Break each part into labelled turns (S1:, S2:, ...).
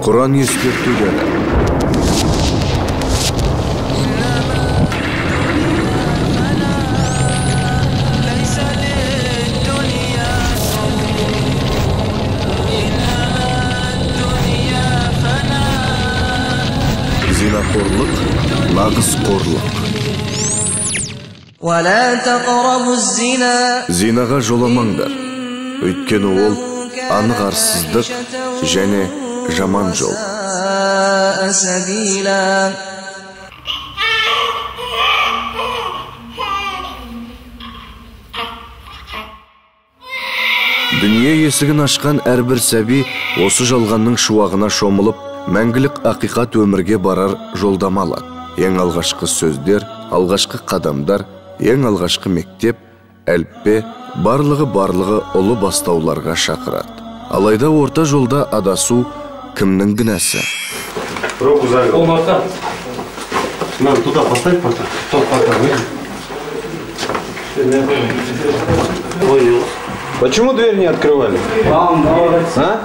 S1: Құран ескертулері. Зинақорлық, нағыз қорлық. Зинаға жоламаңдар, өйткені ол анық арсыздық және жаман жол. Дүние есігін ашқан әрбір сәби осы жалғанның шуағына шомылып, мәңгілік ақиқат өмірге барар жолдама алады. Ең алғашқы сөздер, алғашқы қадамдар, ең алғашқы мектеп, әліппе, барлығы ұлы бастауларға шақырады. Алайда орта жолда адасу кімнің гінәсі?
S2: Туда поставь, Почему дверь не открывали? А?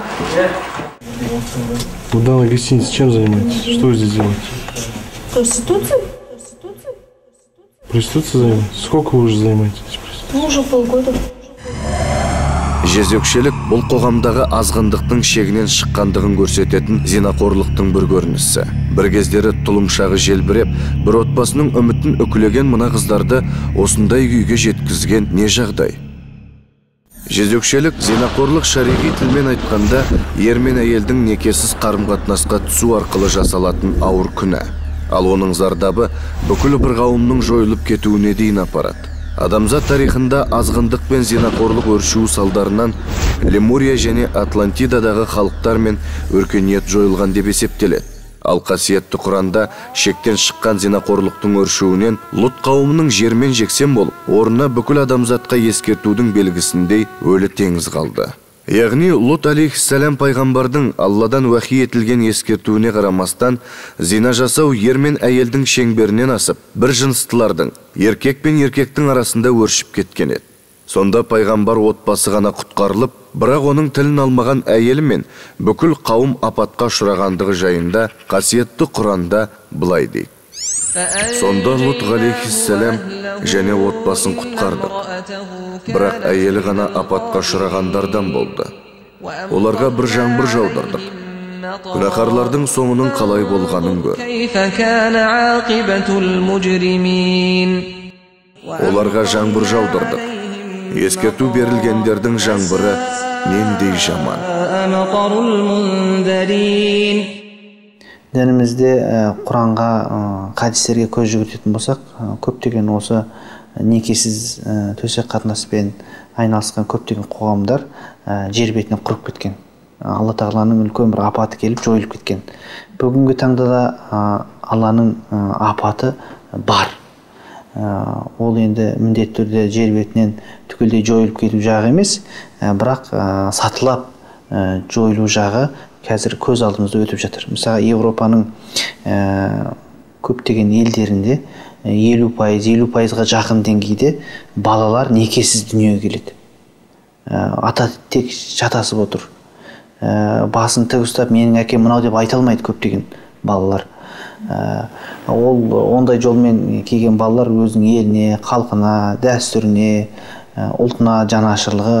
S3: Удала гостиница, чем занимаетесь? Что вы здесь делаете?
S4: Проституцией?
S3: Проституцией занимаетесь? Сколько вы уже занимаетесь?
S4: Уже полгода.
S1: Жезөкшелік бұл қоғамдағы азғындықтың шегінен шыққандығын көрсететін зинақорлықтың бір көрінісі. Бір кездері тұлымшағы желбіреп, бір отбасының үмітін үкілеген мына қыздарды осындай күйге жеткізген не жағдай? Жезөкшелік, зинақорлық шариғи тілмен айтқанда, ер мен әйелдің некесіз қарым-қатынасқа түсу арқылы жасалатын ауыр күнә. Ал оның зардабы бүкіл бір қауымның жойылып кетуіне дейін апарады. Адамзат тарихында азғындық пен зинақорлық өршуі салдарынан Лемурия және Атлантидадағы халықтар мен өркениет жойылған деп есептеледі. Ал қасиетті Құранда шектен шыққан зинақорлықтың өршуінен Лут қауымының жермен жексен болып, орнына бүкіл адамзатқа ескертудің белгісіндей өлі теңіз қалды. Яғни Лут алейхиссалам пайғамбардың Алладан уахи етілген ескертуіне қарамастан, зина жасау ер мен әйелдің шеңберінен асып, бір жыныстылардың, еркек пен еркектің арасында өршіп кеткен еді. Сонда пайғамбар отбасы ғана құтқарылып, бірақ оның тілін алмаған әйелі мен бүкіл қауым апатқа ұшырағандығы жайында қасиетті Құранда былай дейді. Сонда Лут алейхиссалам және отбасын құтқардық. Бірақ әйелі ғана апатқа ұшырағандардан болды. Оларға бір жаңбыр жаудырдық. Күнәһарлардың соңының қалай болғанын көр. Оларға жаңбыр жаудырдық. Ескерту берілгендердің жаңбыры нендей жаман.
S5: Дінімізде Құранға, хадистерге көз жүгіртетін болсақ, көптеген осы некесіз төсек қатынаспен айналысқан көптеген қоғамдар жер бетінен құрып кеткен. Алла тағаланың үлкен бір апаты келіп жойылып кеткен. Бүгінгі таңда да Алланың апаты бар. Ол енді міндетті түрде жер бетінен түгелдей жойылып кету жағы емес, бірақ сатылап жойылу жағы қазір көз алдымызда өтіп жатыр. Мысалы, Европаның көптеген елдерінде 50%-ға жақын деңгейде балалар некесіз дүниеге келеді. Ата тек шатасып отыр. Басын тік ұстап, менің әкем мынау деп айта алмайды көптеген балалар. Ол ондай жолмен келген балалар өзінің еліне, халқына, дәстүріне, ұлтына жанашырлығы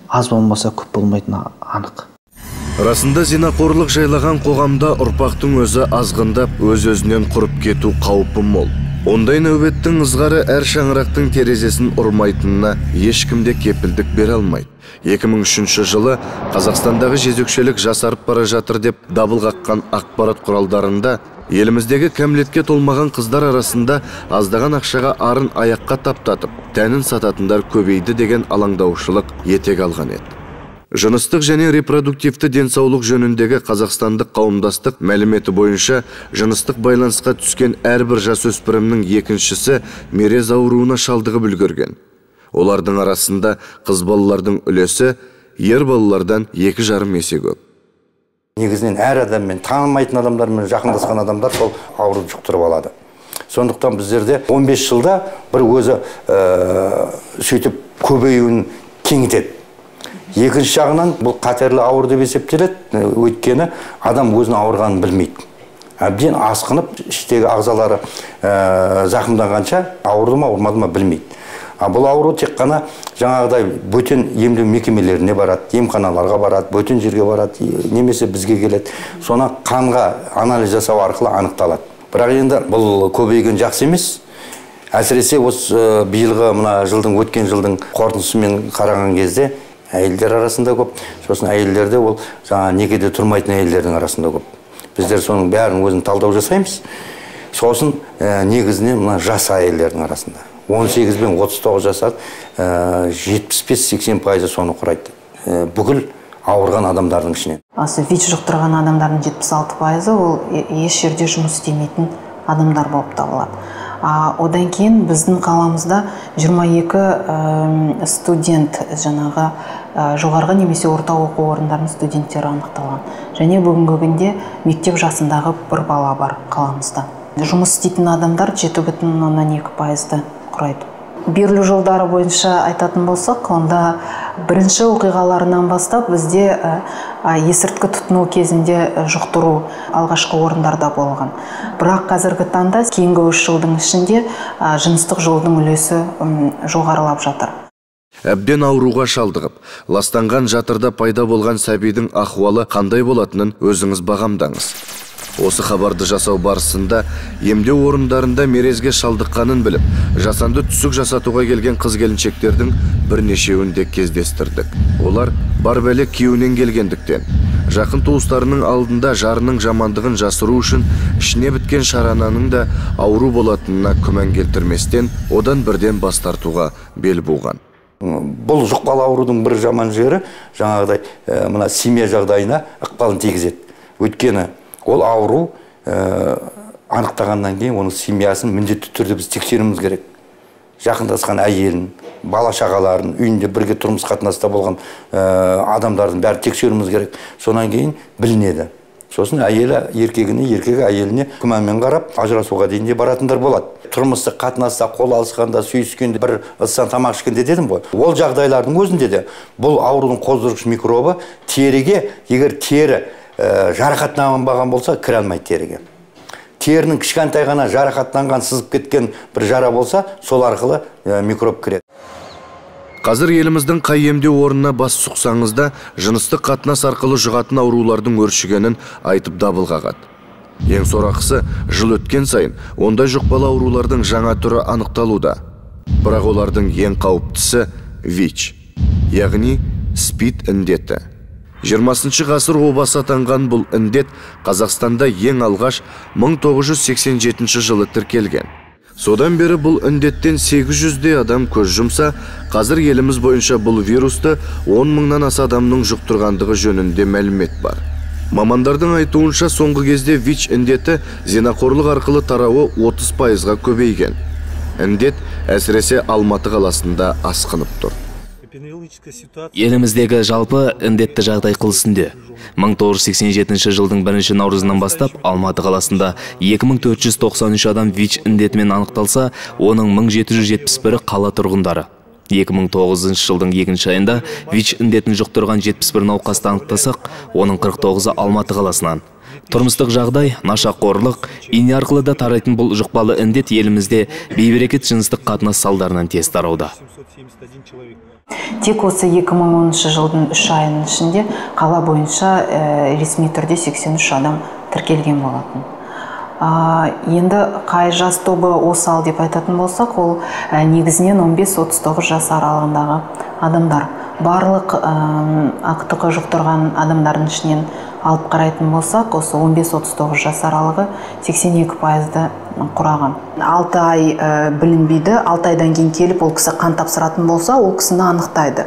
S5: аз болмаса көп болмайтыны анық.
S1: Расында зинақорлық жайлаған қоғамда ұрпақтың өзі азғындап, өз-өзінен құрып кету қаупі мол. Ондай нәубеттің ызғары әр шаңырақтың терезесін ұрмайтынына ешкімде кепілдік бере алмайды. 2003 жылы Қазақстандағы жезөкшелік жасарып бара жатыр деп дабыл қаққан ақпарат құралдарында еліміздегі кәмелетке толмаған қыздар арасында аздаған ақшаға арын аяққа таптатып, тәнін сататындар көбейді деген алаңдаушылық етек алған еді. Жыныстық және репродуктивті денсаулық жөніндегі қазақстандық қауымдастық мәліметі бойынша жыныстық байланысқа түскен әрбір жасөспірімнің екіншісі мерез ауруына шалдығып үлгерген. Олардың арасында қыз балалардың үлесі ер балалардан 2,5 есе көп.
S6: Негізінен әр адаммен, танымайтын адамдармен жақындасқан адамдар сол ауру жұқтырып алады. Сондықтан біздерде 15 жылда бір өзі сөйтіп көбеюін кеңітеді. Екінші жағынан бұл қатерлі ауыр деп есептеледі, өйткені адам өзінің ауырғанын білмейді. Әбден асқынып, іштегі ағзалары зақымданғанша ауырды ма, ауырмады ма білмейді. Бұл ауру тек қана жаңағыдай бөтен емдеу мекемелеріне барады, емханаларға барады, бөтен жерге барады, немесе бізге келеді. Соны қанға анализ жасау арқылы анықталады. Бірақ енді бұл көбейген жақсы емес. Әсіресе осы биылғы мына жылдың өткен жылдың қорытындысымен қараған кезде әйелдер арасында көп. Сосын әйелдерде ол жаңа некеде тұрмайтын әйелдердің арасында көп. Біздер соның бәрін өзін талдау жасаймыз. Сосын негізінен мына жас әйелдердің арасында. 18 бен 39 жас 75-80% соны құрайды. Бүкіл ауырған адамдардың ішінен.
S7: Асы ВИЧ жұқтырған адамдардың 76% ол еш жерде жұмыс істемейтін адамдар болып табылады. Одан кейін біздің қаламызда 22 студент жаңағы жоғарғы немесе орта оқу орындарының студенттері анықталған. Және бүгінгі күнде мектеп жасындағы бір бала бар қаламызда. Жұмыс істейтін адамдар 7,2%-ды құрайды. Берілу жолдары бойынша айтатын болсақ, онда бірінші оқиғаларынан бастап бізде есірткі тұтыну кезінде жұқтыру алғашқы орындарда болған. Бірақ қазіргі таңда кейінгі 3 жылдың ішінде жыныстық жолдың үлесі жоғарылап жатыр.
S1: Әбден ауруға шалдығып, ластанған жатырда пайда болған сәбидің ахуалы қандай болатынын өзіңіз бағамдаңыз. Осы хабарды жасау барысында емдеу орындарында мерезге шалдыққанын біліп, жасанды түсік жасатуға келген қыз-келіншектердің бірнешеуін де кездестірдік. Олар бар бәле күйеуінен келгендіктен, жақын туыстарының алдында жарының жамандығын жасыру үшін ішіне біткен шарананың да ауру болатынына күмән келтірместен, одан бірден бас тартуға бел буған.
S6: Бұл жұқпалы аурудың бір жаман жері жаңағыдай мына семья жағдайына ықпалын тигізеді. Өйткені ол ауру анықтағаннан кейін оның семьясын міндетті түрде біз тексеруіміз керек. Жақындасқан әйелін, бала шағаларын, үйінде бірге тұрмыс қатынаста болған адамдардың бәрі тексеруіміз керек. Сонан кейін білінеді. Сосын еркегі әйеліне күмәнмен қарап, ажырасуға дейін баратындар болады. Тұрмыстық қатынаста, қол алысқанда, сүйіскенде, бір ыстан тамақ ішкенде дедім ғой. Ол жағдайлардың өзінде де бұл аурудың қоздырғыш микробы теріге, егер тері жарақаттанбаған болса, кіре алмайды теріге. Терінің кішкентай ғана жарақаттанған, сызып кеткен бір жара болса, сол арқылы микроб кіреді.
S1: Қазір еліміздің қай емдеу орнына бас сұқсаңыз да, жыныстық қатынас арқылы жұғатын аурулардың өршігенін айтып дабыл қағады. Ең сорақысы, жыл өткен сайын ондай жұқпалы аурулардың жаңа түрі анықталуда. Бірақ олардың ең қауіптісі ВИЧ, яғни СПИД індеті. 20 ғасыр обасы атанған бұл індет Қазақстанда ең алғаш 1987 жылы тіркелген. Содан бері бұл індеттен 800-де адам көз жұмса, қазір еліміз бойынша бұл вирусты 10 мыңнан аса адамның жұқтырғандығы жөнінде мәлімет бар. Мамандардың айтуынша соңғы кезде ВИЧ індеті зинақорлық арқылы тарауы 30%-ға көбейген. Індет әсіресе Алматы қаласында асқынып тұр.
S8: Еліміздегі жалпы індетті жағдай қылысында 1987 жылдың 1 наурызынан бастап Алматы қаласында 2493 адам ВИЧ індетімен анықталса, оның 1771-і қала тұрғындары. 2009 жылдың 2 айында ВИЧ індетін жұқтырған 71 науқасты анықтасақ, оның 49-і Алматы қаласынан. Тұрмыстық жағдай, нашақорлық, ине арқылы да тарайтын бұл жұқпалы індет елімізде бейберекет жыныстық қатынас салдарынан тез тарауда.
S7: Тек осы 2010 жылдың 3 айының ішінде қала бойынша ресми түрде 83 адам тіркелген болатын. Енді қай жас тобы осал деп айтатын болсақ, ол негізінен 15-39 жас аралығындағы адамдар. Барлық ақтығы жұқтырған адамдардың ішінен алып қарайтын болсақ, осы 15-39 жас аралығы 82%-ды құраған. 6 ай білінбейді, 6 айдан кейін келіп ол кісі қан тапсыратын болса, ол кісіні анықтайды.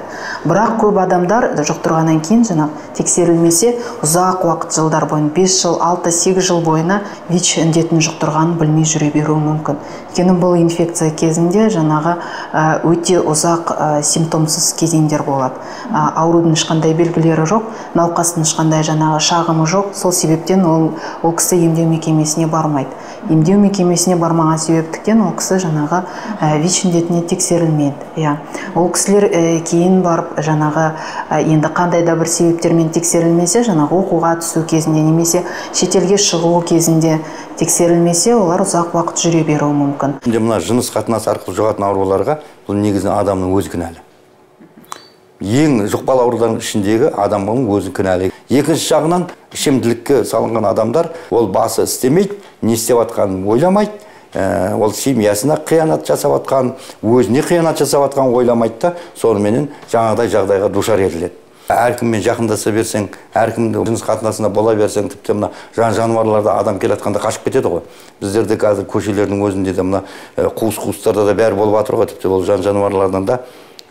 S7: Бірақ көп адамдар жұқтырғаннан кейін тексерілмесе, ұзақ уақыт жылдар бойына, 5 жыл, 6-8 жыл бойына ВИЧ індетін жұқтырғанын білмей жүре беруі мүмкін. Өйткені бұл инфекция кезінде өте ұзақ симптомсыз кезеңдер болады. Аурудың ешқандай белгілері жоқ, науқастың ешқандай шағымы жоқ. Сол себептен ол кісі емдеу мекемесіне бармайды. Емдеу мекемесіне бармаған себептіктен ол кісі жаңағы ВИЧ індетіне тексерілмеді. Ол кісілер кейін барып жаңағы енді қандай да бір себептермен тексерілмесе, жаңағы оқуға түсу кезінде немесе шетелге шығу кезінде тексерілмесе, олар ұзақ уақыт жүре беруі мүмкін.
S6: Мына жыныс қатынасы арқылы жұғатын ауруларға бұл негізінен адамның өзі кінәлі. Ең жұқпалы аурулардың ішіндегі адамның өзі кінәлі. Екінші жағынан ішімділікке салынған адамдар ол басы істемейді, не істеп жатқанын ойламайды, ол семьясына қиянат жасап жатқан, өзіне қиянат жасап жатқан ойламайды да, соныменен жаңағыдай жағдайға душар етіледі. Әркіммен жақындаса берсең, әркімді жыныс қатынасына бола берсең, тіпті мына жан-жануарларда адам келатқанда қашып кетеді ғой. Біздерде қазір көшелердің өзінде де мына қуыс-қуыстарда да бәрі болып жатыр ғой, тіпті ол жан-жануарлардан да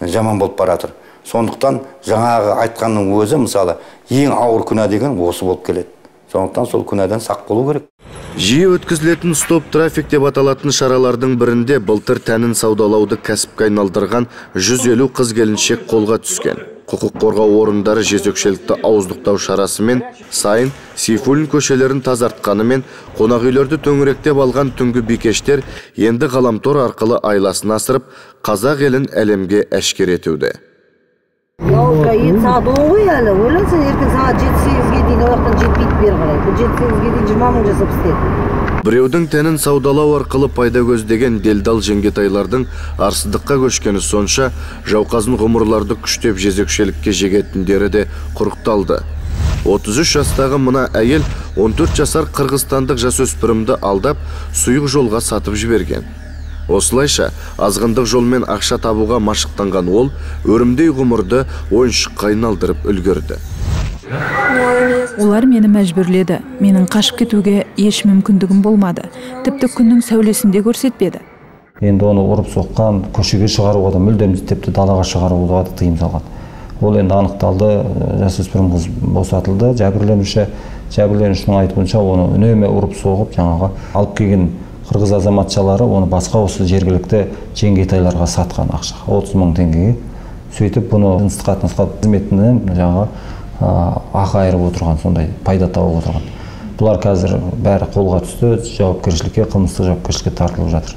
S6: жаман болып бара жатыр. Сондықтан жаңағы айтқанның өзі мысалы ең ауыр күнә деген осы болып келеді. Сондықтан сол күнәдан сақ болу керек.
S1: Жиі өткізілетін стоп трафик деп аталатын шаралардың бірінде былтыр тәнін саудалауды кәсіпке айналдырған 150 қыз-келіншек қолға түскен. Құқық қорғау орындары жезөкшелікті ауыздықтау шарасымен сайын Сейфуллин көшелерін тазартқанымен қонақ үйлерді төңіректеп алған түнгі бикештер енді ғаламтор арқылы айласын асырып, қазақ елін әлемге әшкер етуде.
S9: Лаука, сағат 10 ғой әлі, ойлансаң ертең сағат 7-8-ге дейін ояқтан жетпейді бері қарай. Бұл 7-8-ге дейін 20 мың жасап істеді.
S1: Біреудің тәнін саудалау арқылы пайда көздеген делдал жеңгетайлардың арсыздыққа көшкені сонша, жауқазын ғұмырларды күштеп жезөкшелікке жегетіндері де құрықталды. 33 жастағы мына әйел 14 жасар қырғызстандық жасөспірімді алдап, сұйық жолға сатып жіберген. Осылайша, азғындық жолмен ақша табуға машықтанған ол, өрімдей ғұмырды ойыншыққа айналдырып үлгерді.
S10: Олар мені мәжбүрледі. Менің қашып кетуге еш мүмкіндігім болмады. Тіпті күннің сәулесінде көрсетпеді.
S11: Енді оны ұрып соққан, көшеге шығаруға да мүлдем тіпті далаға шығаруға да тыйым салған. Ол енді анықталды, жасөспірім қыз босатылды. Жәбірленушінің айтуынша оны үнемі ұрып соғып, жаңағы алып келген қырғыз азаматшалары оны басқа осы жергілікті жеңгетайларға сатқан ақша 30 мың теңгеге. Сөйтіп бұны жыныстық қатынасқа қызметінен жаңағы ақы айырып отырған, сондай пайда тауып отырған. Бұлар қазір бәрі қолға түсті, жауапкершілікке, қылмыстық жауапкершілікке тартылып жатыр.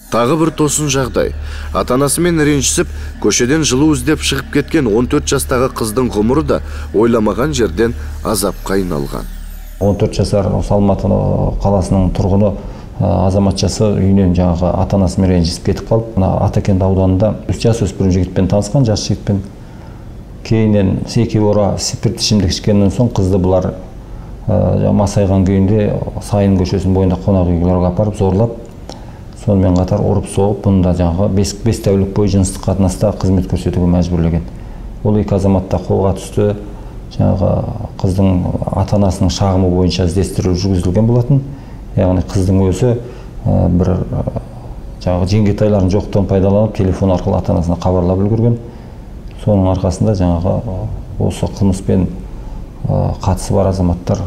S1: Тағы бір тосын жағдай. Ата-анасымен ренжісіп, көшеден жылу іздеп шығып кеткен 14 жастағы қыздың ғұмыры да ойламаған жерден азапқа айналған.
S11: 14 жасар Алматы қаласының тұрғыны азаматшасы үйінен жаңағы ата-анасымен ренжісіп кетіп қалып, Атакент ауданында жасөспірім жігітпен танысқан, жас жігітпен. Кейіннен секеуара спирт ішімдік ішкеннен соң қызды бұлар масайған күйінде Сайын көшесінің бойында қонақ үйлерге апарып зорлап, сонымен қатар ұрып соғып, бұнда жаңағы 5 тәулік бойы жыныстық қатынаста қызмет көрсетуге мәжбүрлеген. Ол екі азамат та қолға түсті. Жаңағы қыздың ата-анасының шағымы бойынша іздестіру жүргізілген болатын. Яғни қыздың өзі бір жаңағы жеңгетайларын жоқтан пайдаланып, телефон арқылы ата-анасына хабарлап үлгерген. Соның арқасында жаңағы осы қылмыспен қатысы бар азаматтар,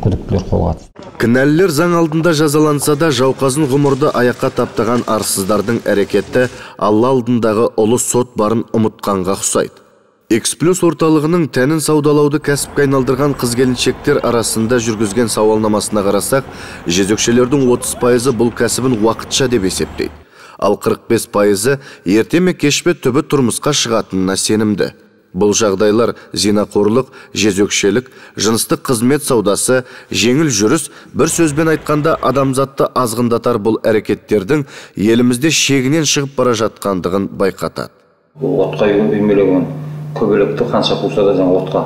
S11: күдіктілер қолға түсті.
S1: Кінәлілер заң алдында жазаланса да, жауқазын ғұмырды аяққа таптаған арсыздардың әрекеті Алла алдындағы ұлы сот барын ұмытқанға ұқсайды. X+ орталығының тәнін саудалауды кәсіпке айналдырған қыз-келіншектер арасында жүргізген сауалнамасына қарасақ, жезөкшелердің 30% бұл кәсібін уақытша деп есептейді. Ал 45% ерте ме кеш пе түбі тұрмысқа шығатынына сенімді. Бұл жағдайлар зинақорлық, жезөкшелік, жыныстық қызмет саудасы, жеңіл жүріс, бір сөзбен айтқанда адамзатты азғындатар бұл әрекеттердің елімізде шегінен шығып бара жатқандығын байқатады.
S12: Отқа үймелеген көбелекті қанша қуса да жаңа отқа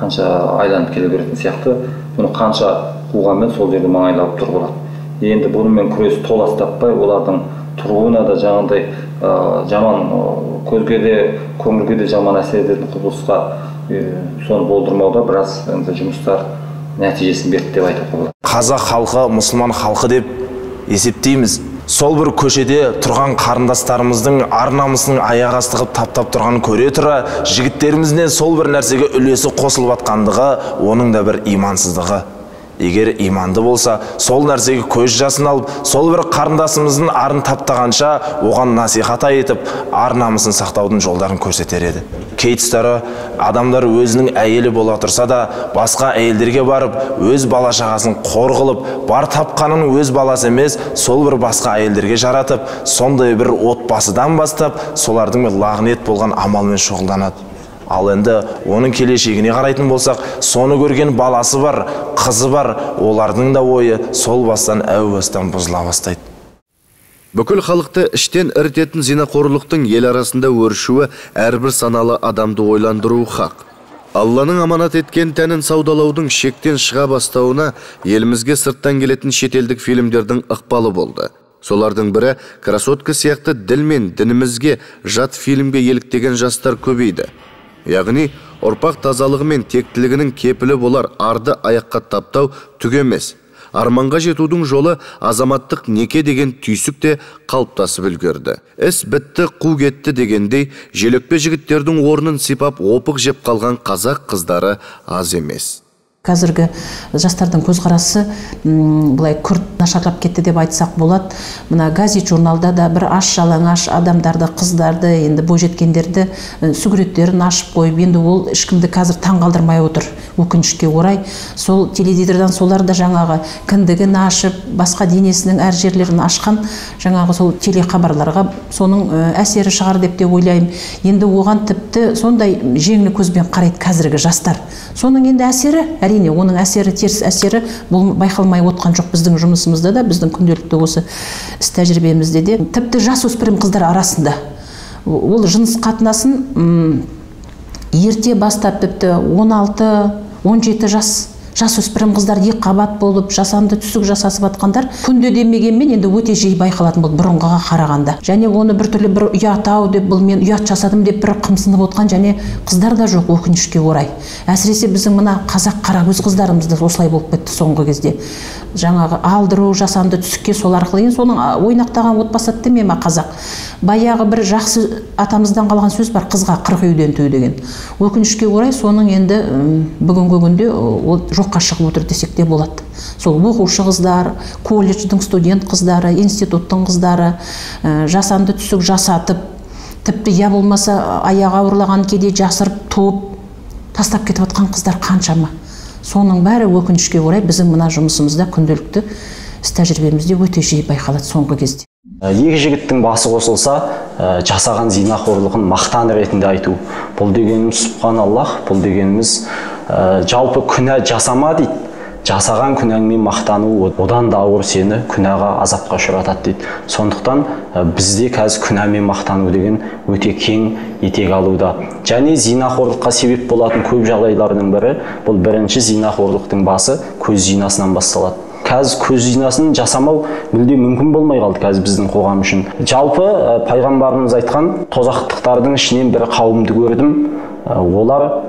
S12: қанша айланып келе беретін сияқты, бұны қанша қуғанмен сол жерде маңайлап тұр болады. Енді бұнымен күрес толас таппай, олардың тұруына да жаңағыдай жаман көзге де көңілге де жаман әсер ететін құбылысқа соны болдырмауда біраз жұмыстар нәтижесін берді деп айтуға болады.
S13: Қазақ халқы мұсылман халқы деп есептейміз. Сол бір көшеде тұрған қарындастарымыздың ар-намысының аяқ асты қылып таптап тұрғанын көре тұра, жігіттерімізден сол бір нәрсеге үлесі қосылып жатқандығы, оның да бір имансыздығы. Егер иманды болса, сол нәрсеге көз жасын алып, сол бір қарындасымыздың арын таптағанша оған насихат айтып, ар намысын сақтаудың жолдарын көрсетер еді. Кей тұстары адамдар өзінің әйелі бола тұрса да, басқа әйелдерге барып, өз бала шағасын қор қылып, бар тапқанын өз баласы емес, сол бір басқа әйелдерге жаратып, сондай бір отбасыдан бастап, солардың лағнет болған амалмен шұғылданады. Ал енді оның келешегіне қарайтын болсақ, соны көрген баласы бар, қызы бар, олардың да ойы сол бастан әу бастан бұзыла бастайды.
S1: Бүкіл халықты іштен ірітетін зинақорлықтың ел арасында өршуі әрбір саналы адамды ойландыруы хақ. Алланың аманат еткен тәнін саудалаудың шектен шыға бастауына елімізге сырттан келетін шетелдік фильмдердің ықпалы болды. Солардың бірі «Красотка» сияқты діл мен дінімізге жат фильмге еліктеген жастар көбейді. Яғни, ұрпақ тазалығы мен тектілігінің кепілі болар арды аяққа таптау түк емес. Арманға жетудің жолы азаматтық неке деген түйсік те қалыптасып үлгерді. Іс бітті, қу кетті дегендей, желөкпе жігіттердің орнын сипап опық жеп қалған қазақ қыздары аз емес.
S14: Қазіргі жастардың көзқарасы былай күрт нашарлап кетті деп айтсақ болады. Мына газет журналда да бір аш жалаңаш адамдарды, қыздарды, енді бойжеткендерді суреттерін ашып қойып, енді ол ешкімді қазір таңғалдырмай отыр. Өкінішке орай, сол теледидардан солар да жаңағы кіндігін ашып, басқа денесінің әр жерлерін ашқан жаңағы сол телехабарларға соның әсері шығар деп те ойлаймын. Енді оған тіпті сондай жеңіл көзбен қарайды қазіргі жастар. Соның енді әсері, әрине оның әсері, теріс әсері бұл байқалмай отқан жоқ біздің жұмысымызда да, біздің күнделікті осы іс тәжірибемізде де. Тіпті жасөспірім қыздар арасында ол жыныс қатынасын ерте бастап тіпті 16-17 жасөспірім қыздар екі қабат болып, жасанды түсік жасасып атқандар күнде демегенмен енді өте жиі байқалатын болды бұрынғыға қарағанда. Және оны біртүрлі бір ұят-ау деп, бұл мен ұят жасадым деп бір қымсынып отқан және қыздар да жоқ, өкінішке орай. Әсіресе біздің мына қазақ қаракөз қыздарымызда осылай болып кетті соңғы кезде. Жаңағы алдыру, жасанды түсікке сол арқылы, енді соның ойнақтаған отбасы деме ма қазақ. Баяғы бір жақсы атамыздан қалған сөз бар, қызға 40 үйден түй деген. Өкінішке орай соның енді бүгінгі күнде ол жоққа шығып отыр десек те болады. Сол оқушы қыздар, колледждің студент қыздары, институттың қыздары жасанды түсік жасатып, тіпті я болмаса аяғы ауырлаған кеде жасырып туып тастап кетіп жатқан қыздар қаншама. Соның бәрі өкінішке орай біздің мына жұмысымызда күнделікті іс тәжірибемізде өте жиі байқалады соңғы кезде.
S15: Екі жігіттің басы қосылса, жасаған зинақорлығын мақтан ретінде айту. Бұл дегеніміз субханаллах, бұл дегеніміз жалпы күнә жасама дейді. Жасаған күнәңмен мақтану одан да ауыр сені күнәға, азапқа ұшыратады дейді. Сондықтан бізде қазір күнәмен мақтану деген өте кең етек алуда. Және зинақорлыққа себеп болатын көп жағдайлардың бірі, бұл бірінші зинақорлықтың басы көз зинасынан басталады. Қазір көз зинасын жасамау мүлде мүмкін болмай қалды қазір біздің қоғам үшін. Жалпы пайғамбарымыз айтқан тозақтықтардың ішінен бір қауымды көрдім. Олар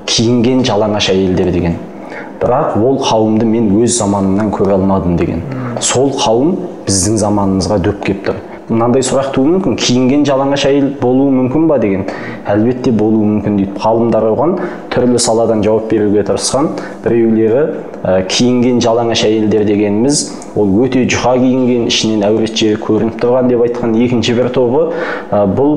S15: киінген жалаңаш әйелдер деген. Бірақ ол қауымды мен өз заманымнан көре алмадым деген. Сол қауым біздің заманымызға дөп кеп тұр. Мынандай сұрақ туы мүмкін, киінген жалаңаш әйел болуы мүмкін ба деген. Әлбетте болуы мүмкін дейді. Ғалымдар оған түрлі саладан жауап беруге тырысқан. Біреулері киінген жалаңаш әйелдер дегеніміз ол өте жұқа киінген, ішінен әурет жері көрініп тұрған деп айтқан. Екінші бір тобы бұл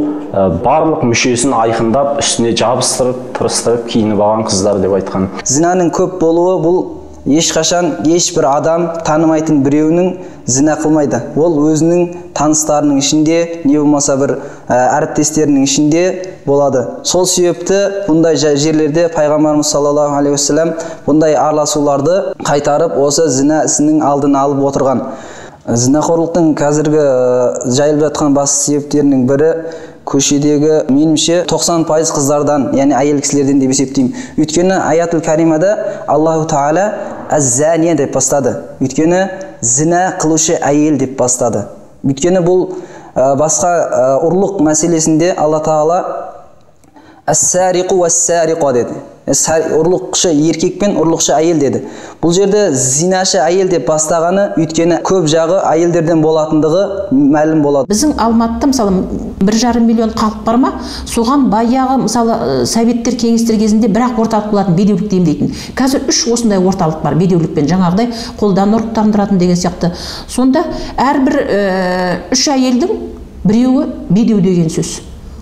S15: барлық мүшесін айқындап, үстіне жабыстырып, тырыстырып киініп алған қыздар деп айтқан.
S16: Зинаның көп болуы бұл ешқашан ешбір адам танымайтын біреуінің зина қылмайды. Ол өзінің таныстарының ішінде, не болмаса бір әріптестерінің ішінде болады. Сол себепті бұндай жерлерде пайғамбарымыз саллаллаху алейхи уассалам бұндай араласуларды қайтарып, осы зина ісінің алдын алып отырған. Зинақорлықтың қазіргі жайылып жатқан басты себептерінің бірі көшедегі менімше 90% қыздардан, яғни әйел кісілерден деп есептеймін. Өйткені аятул каримада Аллаху Таала аз-зания деп бастады. Өйткені зина қылушы әйел деп бастады. Өйткені бұл басқа ұрлық мәселесінде Алла Таала ас-сариқу ас-сариқа деді. ұрлықшы еркек пен ұрлықшы әйел деді. Бұл жерде зинашы әйел деп бастағаны өйткені көп жағы әйелдерден болатындығы мәлім болады.
S14: Біздің Алматыда мысалы 1,5 миллион халық бар ма? Соған баяғы мысалы советтер кеңестер кезінде бірақ орталық болатын бедеулік демдейтін. Қазір 3 осындай орталық бар бедеулікпен жаңағыдай қолдан ұрықтандыратын деген сияқты. Сонда әрбір 3 әйелдің біреуі бедеу деген сөз.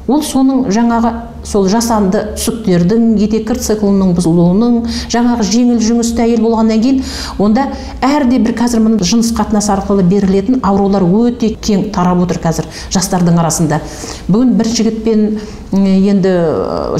S14: Ол соның жаңағы сол жасанды түсіктердің, етеккір циклының бұзылуының, жаңағы жеңіл жүңісті әйел болғаннан кейін, онда әрде бір қазір мұны жыныс қатынасы арқылы берілетін аурулар өте кең тарап отыр қазір жастардың арасында. Бүгін бір жігітпен енді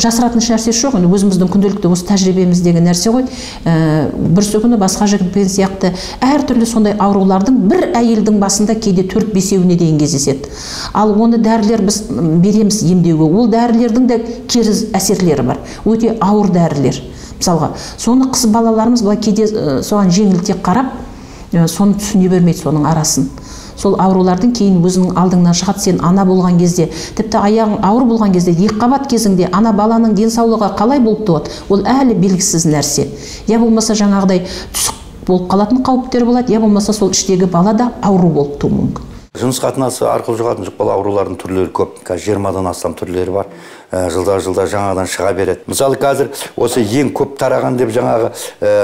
S14: жасыратын нәрсе жоқ, өзіміздің күнделікті осы тәжірибеміздегі нәрсе ғой. Бірсі күні басқа жігітпен сияқты әртүрлі сондай аурулардың бір әйелдің басында кейде 4-5-еуіне дейін кездеседі. Ал оны дәрілер біз береміз емдеуге. Ол дәрілердің де керіс әсерлері бар. Өте ауыр дәрілер. Мысалға, соны қыз балаларымыз былай кейде соған жеңілтек қарап, соны түсіне бермейді соның арасын. Сол аурулардың кейін өзінің алдыңнан шығады. Сен ана болған кезде, тіпті аяғың ауыр болған кезде, екіқабат кезіңде ана баланың денсаулығы қалай болып туады, ол әлі белгісіз нәрсе. Я болмаса жаңағыдай түсік болып қалатын қауіптер болады, я болмаса сол іштегі бала да ауру болып туы мүмкін.
S6: Жыныс қатынасы арқылы жұғатын жұқпалы аурулардың түрлері көп. Қазір 20-дан астам түрлері бар. Жылдар жаңадан шыға береді. Мысалы қазір осы ең көп тараған деп жаңағы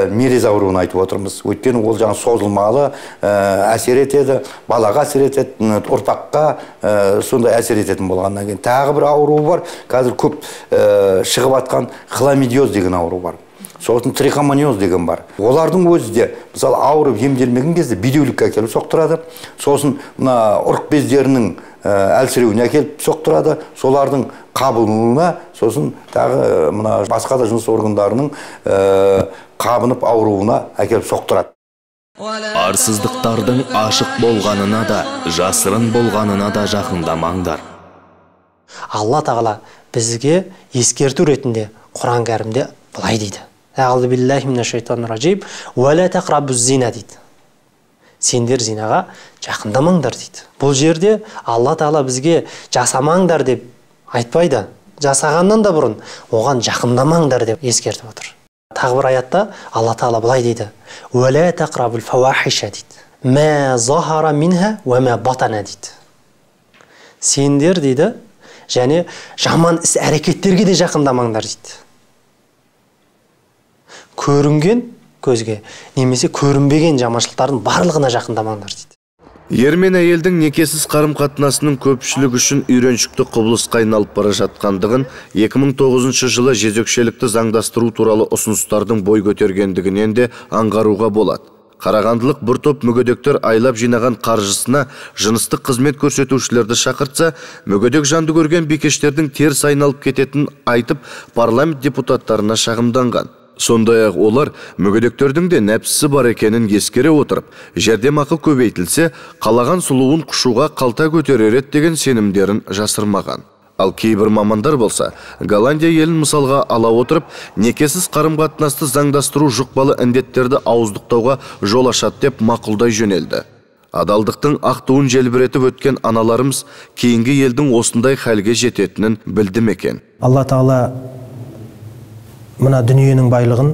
S6: мерез ауруын айтып отырмыз. Өйткені ол жаңа созылмалы әсер етеді, балаға әсер етеді, ұрпаққа сондай әсер ететін болғаннан кейін. Тағы бір ауру бар. Қазір көп шығып атқан хламидиоз деген ауру бар. Сосын трихомониоз деген бар. Олардың өзі де, мысалы, ауырып емделмеген кезде бедеулікке әкеліп соқтырады. Сосын ұрық бездерінің әлсіреуіне әкеліп соқтырады. Солардың қабынуына, сосын тағы басқа да жыныс органдарының қабынып ауруына әкеліп соқтырады.
S8: Арсыздықтардың ашық болғанына да, жасырын болғанына да жақындамаңдар.
S17: Алла тағала бізге ескерту ретінде Құран кәрімде былай дейді. Әғалды биллахи минаш шайтанир раджим, ва ла тақрабуз зина дейді. Сендер зинаға жақындамаңдар дейді. Бұл жерде Алла тағала бізге жасамаңдар деп айтпайды. Жасағаннан да бұрын оған жақындамаңдар деп ескертіп отыр. Тағы бір аятта Алла тағала былай дейді. Ва ла тақрабул фауахиша дейді. Ма захара минха ва ма батана дейді. Сендер дейді, және жаман іс әрекеттерге де жақындамаңдар дейді. Көрінген көзге, немесе көрінбеген жаманшылықтардың барлығына жақындамаңдар дейді.
S1: Ер мен әйелдің некесіз қарым-қатынасының көпшілік үшін үйреншікті құбылысқа айналып бара жатқандығын 2009 жылы жезөкшелікті заңдастыру туралы ұсыныстардың бой көтергендігінен де аңғаруға болады. Қарағандылық бір топ мүгедектер айлап жинаған қаржысына жыныстық қызмет көрсетушілерді шақыртса, мүгедек жанды көрген бикештердің теріс айналып кететінін айтып, парламент депутаттарына шағымданған. Сондай-ақ олар мүгедектердің де нәпсісі бар екенін ескере отырып, жәрдемақы көбейтілсе, қалаған сұлуын құшуға қалта көтерер деген сенімдерін жасырмаған. Ал кейбір мамандар болса, Голландия елін мысалға ала отырып, некесіз қарым-қатынасты заңдастыру жұқпалы індеттерді ауыздықтауға жол ашады деп мақұлдай жөнелді. Адалдықтың ақ туын желбіретіп өткен аналарымыз кейінгі елдің осындай хәлге жететінін білді ме екен?
S18: Алла Тағала мына дүниенің байлығын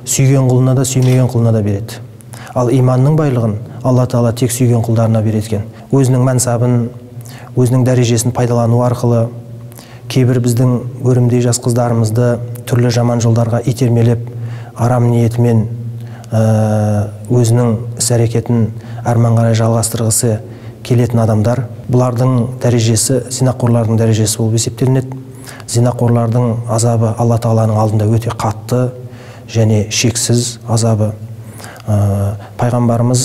S18: сүйген құлына да, сүймеген құлына да береді. Ал иманның байлығын Алла Тағала тек сүйген құлдарына береді екен. Өзінің мәнсабын, өзінің дәрежесін пайдалану арқылы кейбір біздің өрімдей жас қыздарымызды түрлі жаман жолдарға итермелеп, арам ниетімен өзінің іс-әрекетін арман қарай жалғастырғысы келетін адамдар, бұлардың дәрежесі, зинақорлардың дәрежесі болып есептелінеді. Зинақорлардың азабы Алла Тағаланың алдында өте қатты және шексіз азабы. Пайғамбарымыз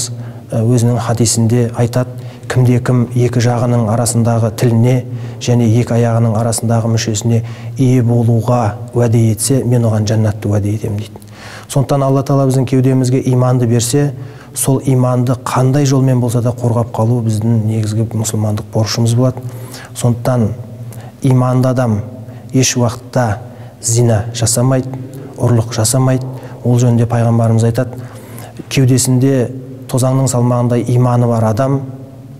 S18: өзінің хадисінде айтады, кімде-кім екі жағының арасындағы тіліне және екі аяғының арасындағы мүшесіне ие болуға уәде етсе, мен оған жәннатты уәде етемін дейді. Сондықтан Алла Тағала біздің кеудемізге иманды берсе, сол иманды қандай жолмен болса да қорғап қалу біздің негізгі мұсылмандық борышымыз болады. Сондықтан иманды адам еш уақытта зина жасамайды, ұрлық жасамайды. Ол жөнінде пайғамбарымыз айтады, кеудесінде тозаңның салмағындай иманы бар адам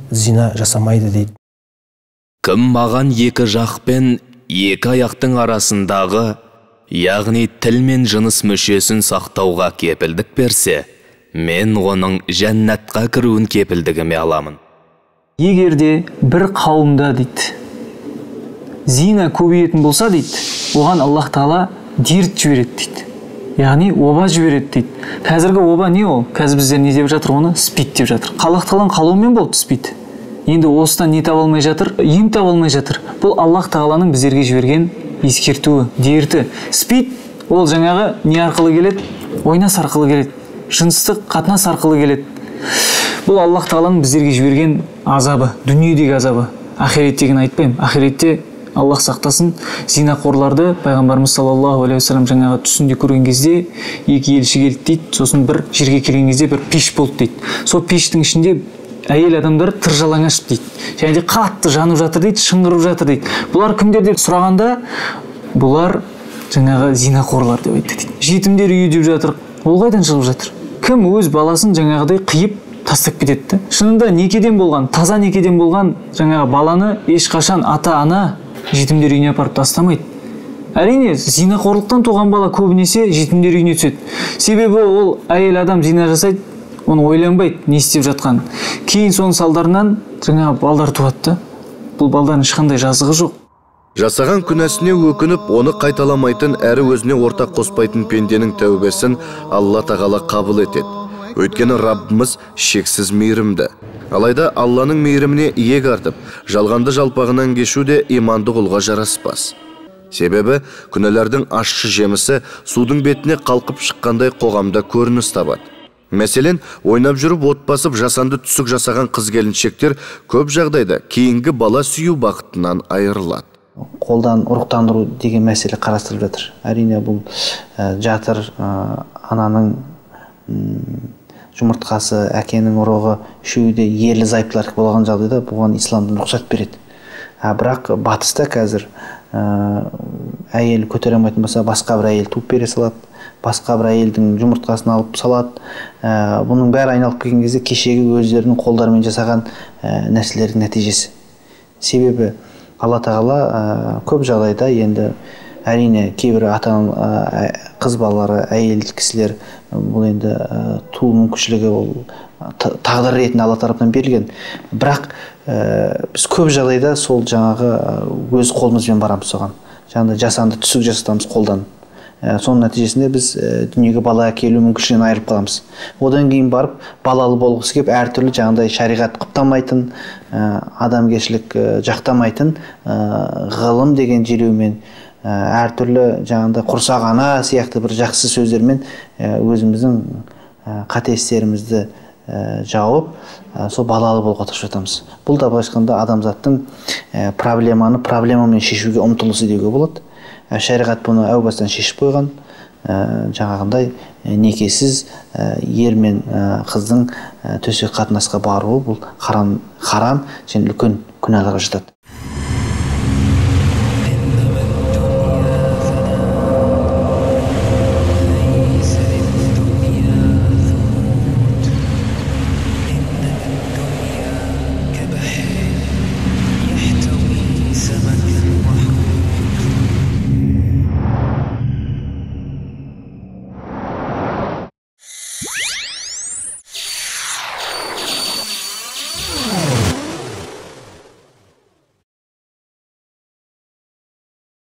S18: зина жасамайды дейді.
S8: Кім маған екі жақ пен екі аяқтың арасындағы яғни тіл мен жыныс мүшесін сақтауға кепілдік берсе, мен оның жәннатқа кіруін кепілдігіме аламын.
S19: Егерде бір қауымда дейді, зина көбейетін болса дейді, оған Аллах Тағала дерт жібереді дейді. Яғни оба жібереді дейді. Қазіргі оба не ол? Қазір біздер не деп жатыр оны? Спид деп жатыр. Аллах Тағаланың қалауымен болды спид. Енді осыдан не таба алмай жатыр? Ем таба алмай жатыр. Бұл Аллах Тағаланың біздерге жіберген ескертуі, дерті. Спид ол жаңағы не арқылы келеді? Ойнас арқылы келеді. Жыныстық қатынас арқылы келеді. Бұл Аллах Тағаланың біздерге жіберген азабы, дүниедегі азабы. Ахиреттегін айтпаймын. Ахиретте Аллах сақтасын, зинақорларды пайғамбарымыз саллаллаху алейхи вассалам жаңағы түсінде көрген кезде екі елші келді дейді, сосын бір жерге келген кезде бір пеш болды дейді. Сол пештің ішінде әйел адамдар тыржалаңаш дейді. Және де қатты жанып жатыр дейді, шыңғырып жатыр дейді. Бұлар кімдер деп сұрағанда, бұлар жаңағы зинақорлар деп айтты дейді. Жетімдер үйі деп жатыр. Ол қайдан шығып жатыр? Кім өз баласын жаңағыдай қиып тастап кетеді? Шынында некеден болған, таза некеден болған жаңағы баланы ешқашан ата-ана жетімдер үйіне апарып тастамайды. Әрине, зинақорлықтан туған бала көбінесе жетімдер үйіне түседі. Себебі ол әйел адам зина жасайды, оны ойланбайды, не істеп жатқан. Кейін соның салдарынан жаңағы балдар туады. Бұл балдардың ешқандай жазығы жоқ.
S1: Жасаған күнәсіне өкініп, оны қайталамайтын әрі өзіне ортақ қоспайтын пенденің тәубесін Алла Тағала қабыл етеді. Өйткені Раббымыз шексіз мейірімді. Алайда Алланың мейіріміне иек артып, жалғанды жалпағынан кешу де иманды құлға жараспас. Себебі күнәлердің ащы жемісі судың бетіне қалқып шыққандай қоғамда көрініс табады. Мәселен, ойнап жүріп от басып жасанды түсік жасаған қыз-келіншектер көп жағдайда кейінгі бала сүю бақытынан айырылады.
S5: Қолдан ұрықтандыру деген мәселе қарастырылып жатыр. Әрине бұл жатыр ананың жұмыртқасы, әкенің ұрығы үшеуі де ерлі зайыптылар болған жағдайда бұған исламдан рұқсат береді. Бірақ батыста қазір әйел көтере алмайтын болса, басқа бір әйел туып бере салады, басқа бір әйелдің жұмыртқасын алып салады. Бұның бәрі айналып келген кезде кешегі өздерінің қолдарымен жасаған нәрселердің нәтижесі. Себебі Алла Тағала көп жағдайда енді әрине кейбір қыз балалары, әйел кісілер бұл енді туу мүмкіншілігі ол тағдыр ретінде Алла тарапынан берілген. Бірақ біз көп жағдайда сол жаңағы өз қолымызбен барамыз соған. Жаңағыдай жасанды түсік жасатамыз қолдан. Соның нәтижесінде біз дүниеге бала әкелу мүмкіншілігінен айырылып қаламыз. Одан кейін барып балалы болғысы келіп әртүрлі жаңағыдай шариғат құптамайтын, адамгершілік жақтамайтын ғылым деген желеумен әртүрлі жаңағыдай құрсақ ана сияқты бір жақсы сөздермен өзіміздің қате істерімізді жауып, сол балалы болуға тырысып жатамыз. Бұл да былайша айтқанда адамзаттың проблеманы проблемамен шешуге ұмтылысы деуге болады. Шариғат бұны әу бастан шешіп қойған. Жаңағындай некесіз ер мен қыздың төсек қатынасқа баруы бұл харам және үлкен күнәларға жатады.